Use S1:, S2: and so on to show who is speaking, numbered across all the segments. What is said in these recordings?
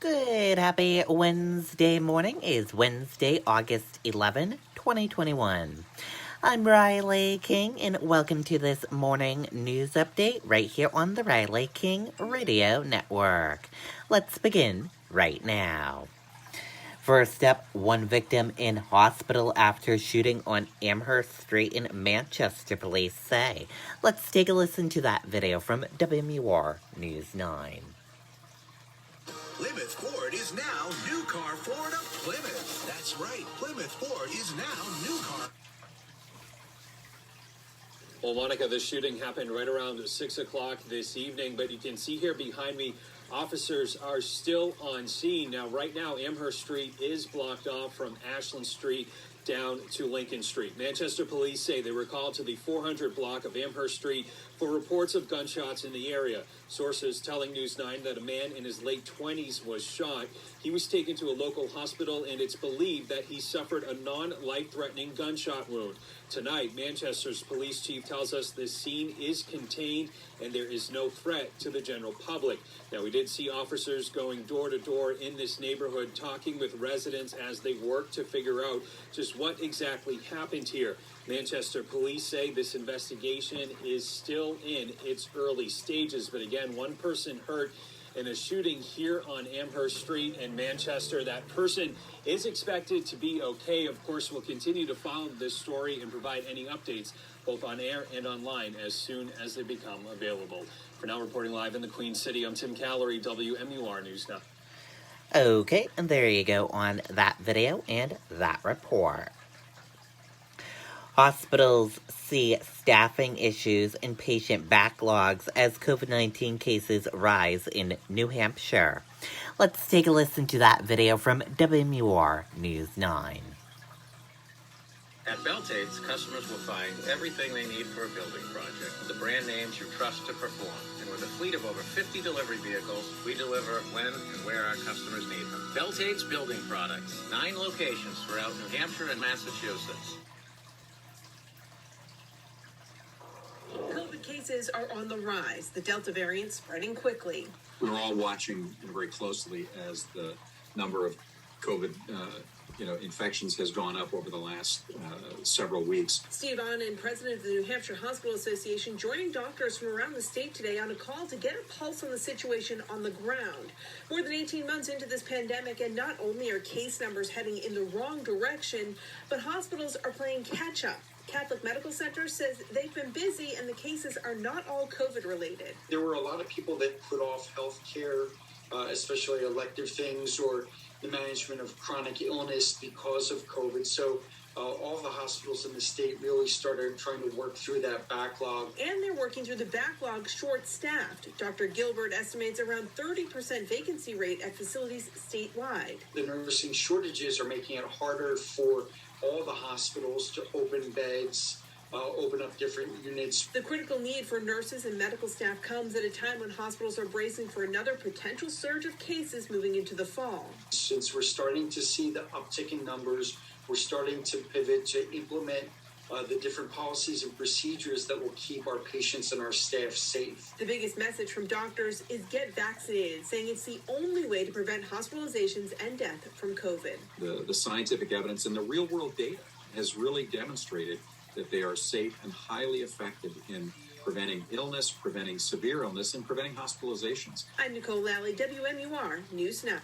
S1: Good, happy Wednesday morning. Is Wednesday, August 11, 2021. I'm Riley King, and welcome to this morning news update right here on the Riley King Radio Network. Let's begin right now. First up, one victim in hospital after shooting on Amherst Street in Manchester, police say. Let's take a listen to that video from WMUR News 9.
S2: Plymouth Ford is now New Car Florida Plymouth. That's right, Plymouth Ford is now New Car.
S3: Well, Monica, the shooting happened right around 6 o'clock this evening, but you can see here behind me, officers are still on scene. Now, right now, Amherst Street is blocked off from Ashland Street down to Lincoln Street. Manchester police say they were called to the 400 block of Amherst Street for reports of gunshots in the area. Sources telling News 9 that a man in his late 20s was shot. He was taken to a local hospital, and it's believed that he suffered a non-life-threatening gunshot wound. Tonight, Manchester's police chief tells us the scene is contained and there is no threat to the general public. Now, we did see officers going door to door in this neighborhood, talking with residents as they work to figure out just what exactly happened here. Manchester police say this investigation is still in its early stages, but again, one person hurt in a shooting here on Amherst Street in Manchester. That person is expected to be okay. Of course, we'll continue to follow this story and provide any updates both on air and online as soon as they become available. For now, reporting live in the Queen City, I'm Tim Callery, WMUR News Now.
S1: Okay, and there you go on that video and that report. Hospitals see staffing issues and patient backlogs as COVID-19 cases rise in New Hampshire. Let's take a listen to that video from WMUR News 9.
S4: At Beltates, customers will find everything they need for a building project. The brand names you trust to perform. And with a fleet of over 50 delivery vehicles, we deliver when and where our customers need them. Beltates Building Products. 9 locations throughout New Hampshire and Massachusetts.
S5: COVID cases are on the rise. The Delta variant spreading quickly.
S6: We're all watching very closely as the number of COVID infections has gone up over the last several weeks.
S5: Steve Onnen, president of the New Hampshire Hospital Association, joining doctors from around the state today on a call to get a pulse on the situation on the ground. More than 18 months into this pandemic, and not only are case numbers heading in the wrong direction, but hospitals are playing catch-up. Catholic Medical Center says they've been busy and the cases are not all COVID related.
S7: There were a lot of people that put off health care, especially elective things or the management of chronic illness because of COVID. So all the hospitals in the state really started trying to work through that backlog.
S5: And they're working through the backlog short-staffed. Dr. Gilbert estimates around 30% vacancy rate at facilities statewide.
S7: The nursing shortages are making it harder for all the hospitals to open beds, open up different units.
S5: The critical need for nurses and medical staff comes at a time when hospitals are bracing for another potential surge of cases moving into the fall.
S7: Since we're starting to see the uptick in numbers, we're starting to pivot to implement the different policies and procedures that will keep our patients and our staff safe.
S5: The biggest message from doctors is get vaccinated, saying it's the only way to prevent hospitalizations and death from COVID.
S6: The scientific evidence and the real-world data has really demonstrated that they are safe and highly effective in preventing illness, preventing severe illness, and preventing hospitalizations.
S5: I'm Nicole Lally, WMUR News Now.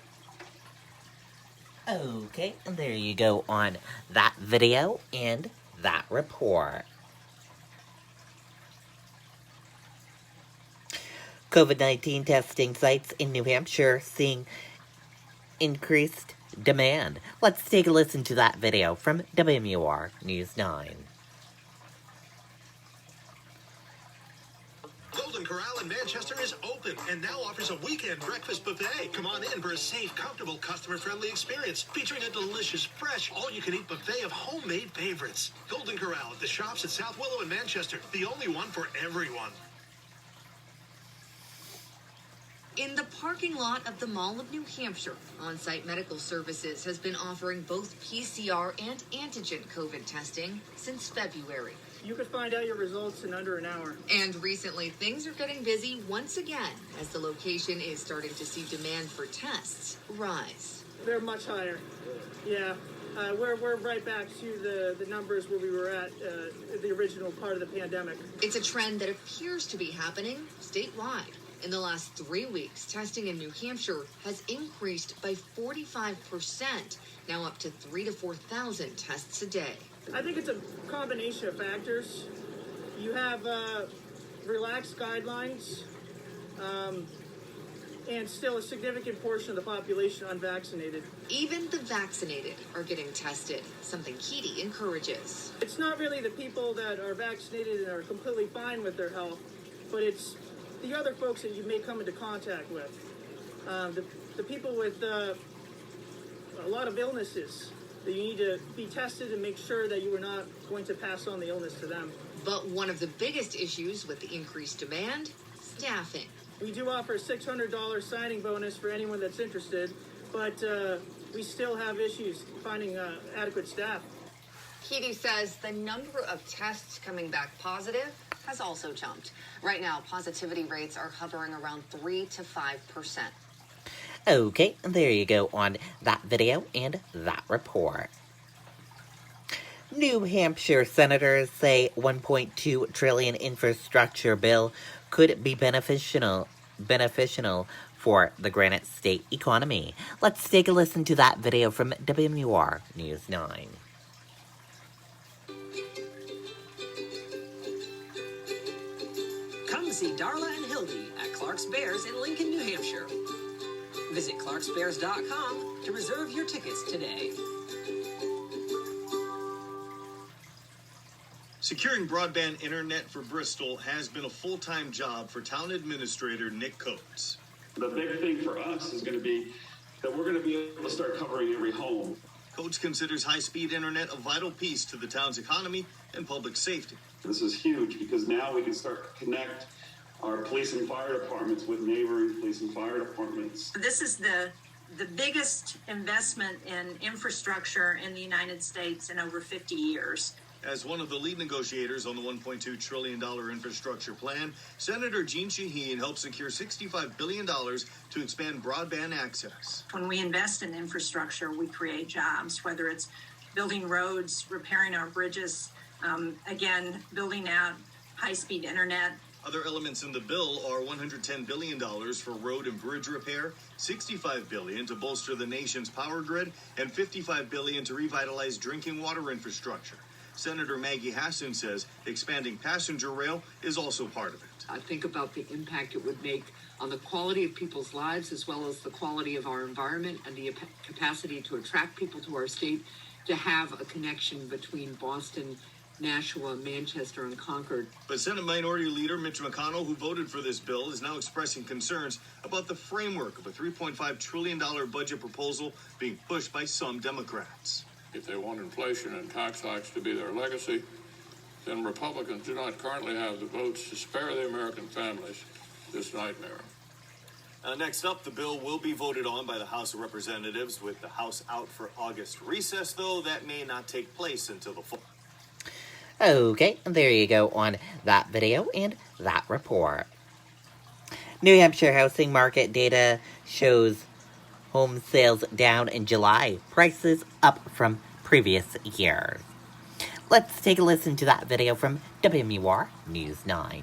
S1: Okay, and there you go on that video and that report. COVID-19 testing sites in New Hampshire seeing increased demand. Let's take a listen to that video from WMUR News 9.
S2: Golden Corral in Manchester is open and now offers a weekend breakfast buffet. Come on in for a safe, comfortable, customer-friendly experience featuring a delicious, fresh, all-you-can-eat buffet of homemade favorites. Golden Corral at the shops at South Willow in Manchester, the only one for everyone.
S8: In the parking lot of the Mall of New Hampshire, On-Site Medical Services has been offering both PCR and antigen COVID testing since February.
S9: You could find out your results in under an hour.
S8: And recently, things are getting busy once again as the location is starting to see demand for tests rise.
S9: They're much higher. Yeah. We're right back to the numbers where we were at the original part of the pandemic.
S8: It's a trend that appears to be happening statewide. In the last 3 weeks, testing in New Hampshire has increased by 45%, now up to 3,000 to 4,000 tests a day.
S9: I think it's a combination of factors. You have relaxed guidelines, and still a significant portion of the population unvaccinated.
S8: Even the vaccinated are getting tested, something Keaty encourages.
S9: It's not really the people that are vaccinated and are completely fine with their health, but it's the other folks that you may come into contact with. The people with a lot of illnesses that you need to be tested and make sure that you are not going to pass on the illness to them.
S8: But one of the biggest issues with the increased demand, staffing.
S9: We do offer a $600 signing bonus for anyone that's interested, but we still have issues finding adequate staff.
S10: Keaty says the number of tests coming back positive has also jumped. Right now, positivity rates are hovering around 3 to 5%.
S1: Okay, there you go on that video and that report. New Hampshire senators say $1.2 trillion infrastructure bill could be beneficial for the Granite State economy. Let's take a listen to that video from WMUR News 9.
S11: Come see Darla and Hildy at Clark's Bears in Lincoln, New Hampshire. Visit clarksbears.com to reserve your tickets today.
S2: Securing broadband internet for Bristol has been a full-time job for town administrator Nick Coates.
S12: The big thing for us is going to be that we're going to be able to start covering every home.
S2: Coates considers high-speed internet a vital piece to the town's economy and public safety.
S12: This is huge because now we can start to connect our police and fire departments with neighboring police and fire departments.
S13: This is the biggest investment in infrastructure in the United States in over 50 years.
S2: As one of the lead negotiators on the $1.2 trillion infrastructure plan, Senator Jeanne Shaheen helped secure $65 billion to expand broadband access.
S13: When we invest in infrastructure, we create jobs, whether it's building roads, repairing our bridges, building out high-speed internet.
S2: Other elements in the bill are $110 billion for road and bridge repair, $65 billion to bolster the nation's power grid, and $55 billion to revitalize drinking water infrastructure. Senator Maggie Hassan says expanding passenger rail is also part of it.
S14: I think about the impact it would make on the quality of people's lives as well as the quality of our environment and the capacity to attract people to our state, to have a connection between Boston, Nashua, Manchester, and Concord.
S2: But Senate Minority Leader Mitch McConnell, who voted for this bill, is now expressing concerns about the framework of a $3.5 trillion budget proposal being pushed by some Democrats.
S15: If they want inflation and tax hikes to be their legacy, then Republicans do not currently have the votes to spare the American families this nightmare.
S2: Next up, the bill will be voted on by the House of Representatives, with the House out for August recess, though that may not take place until the fall.
S1: Okay, there you go on that video and that report. New Hampshire housing market data shows home sales down in July, prices up from previous years. Let's take a listen to that video from WMUR News 9.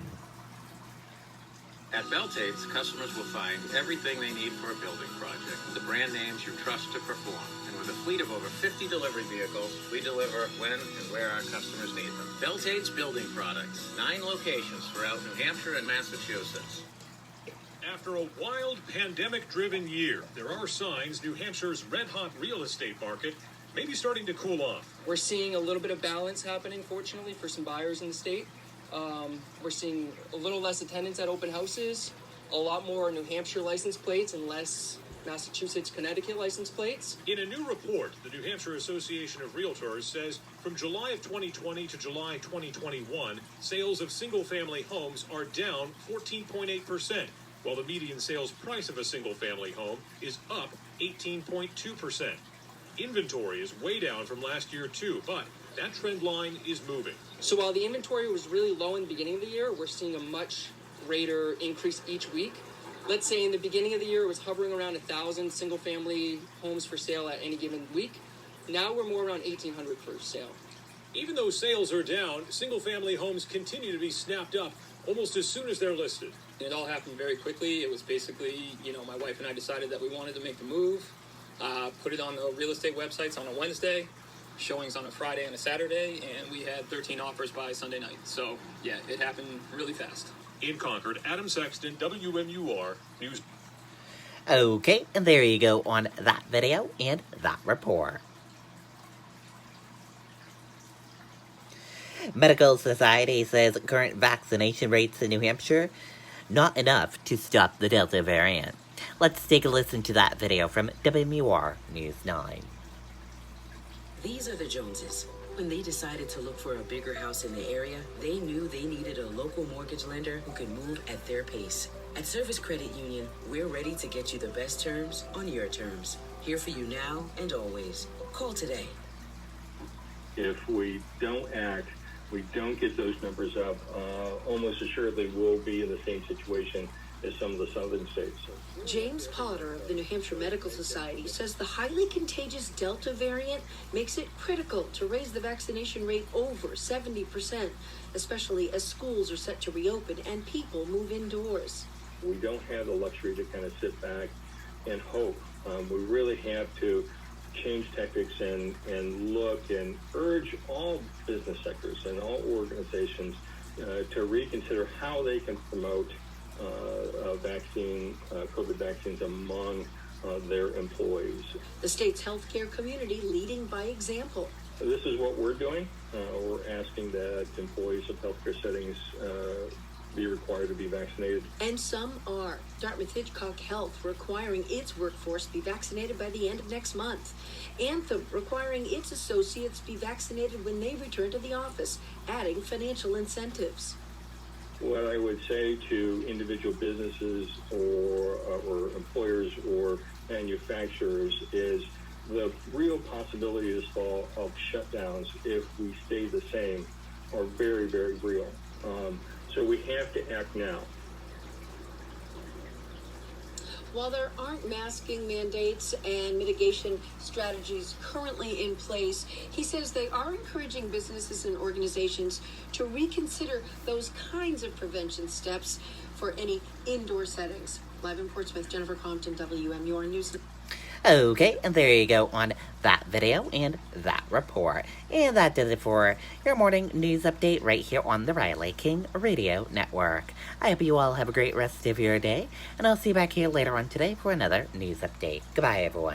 S4: At Beltates, customers will find everything they need for a building project. The brand names you trust to perform. And with a fleet of over 50 delivery vehicles, we deliver when and where our customers need them. Beltates Building Products. 9 locations throughout New Hampshire and Massachusetts.
S16: After a wild pandemic-driven year, there are signs New Hampshire's red-hot real estate market may be starting to cool off.
S17: We're seeing a little bit of balance happening, fortunately, for some buyers in the state. We're seeing a little less attendance at open houses, a lot more New Hampshire license plates and less Massachusetts, Connecticut license plates.
S16: In a new report, the New Hampshire Association of Realtors says from July of 2020 to July 2021, sales of single-family homes are down 14.8%. While the median sales price of a single-family home is up 18.2%. Inventory is way down from last year, too, but that trend line is moving.
S17: So while the inventory was really low in the beginning of the year, we're seeing a much greater increase each week. Let's say in the beginning of the year, it was hovering around 1,000 single-family homes for sale at any given week. Now we're more around 1,800 for sale.
S16: Even though sales are down, single-family homes continue to be snapped up almost as soon as they're listed.
S18: It all happened very quickly. It was basically, my wife and I decided that we wanted to make the move, put it on the real estate websites on a Wednesday, showings on a Friday and a Saturday, and we had 13 offers by Sunday night. So, yeah, it happened really fast.
S16: In Concord, Adam Sexton, WMUR News.
S1: Okay, and there you go on that video and that report. Medical Society says current vaccination rates in New Hampshire, not enough to stop the Delta variant. Let's take a listen to that video from WMUR News 9.
S19: These are the Joneses. When they decided to look for a bigger house in the area, they knew they needed a local mortgage lender who could move at their pace. At Service Credit Union, we're ready to get you the best terms on your terms. Here for you now and always. Call today.
S20: If we don't act, we don't get those numbers up, almost assuredly we'll be in the same situation as some of the southern states.
S21: James Potter of the New Hampshire Medical Society says the highly contagious Delta variant makes it critical to raise the vaccination rate over 70%, especially as schools are set to reopen and people move indoors.
S20: We don't have the luxury to kind of sit back and hope. We really have to change tactics and look and urge all business sectors and all organizations to reconsider how they can promote COVID vaccines among their employees.
S21: The state's healthcare community leading by example.
S20: This is what we're doing. We're asking that employees of healthcare settings be required to be vaccinated.
S21: And some are. Dartmouth-Hitchcock Health requiring its workforce be vaccinated by the end of next month. Anthem requiring its associates be vaccinated when they return to the office, adding financial incentives.
S20: What I would say to individual businesses or employers or manufacturers is the real possibility this fall of shutdowns, if we stay the same, are very, very real. So we have to act now.
S21: While there aren't masking mandates and mitigation strategies currently in place, he says they are encouraging businesses and organizations to reconsider those kinds of prevention steps for any indoor settings. Live in Portsmouth, Jennifer Compton, WMUR News.
S1: Okay, and there you go on that video and that report. And that does it for your morning news update right here on the Riley King Radio Network. I hope you all have a great rest of your day, and I'll see you back here later on today for another news update. Goodbye, everyone.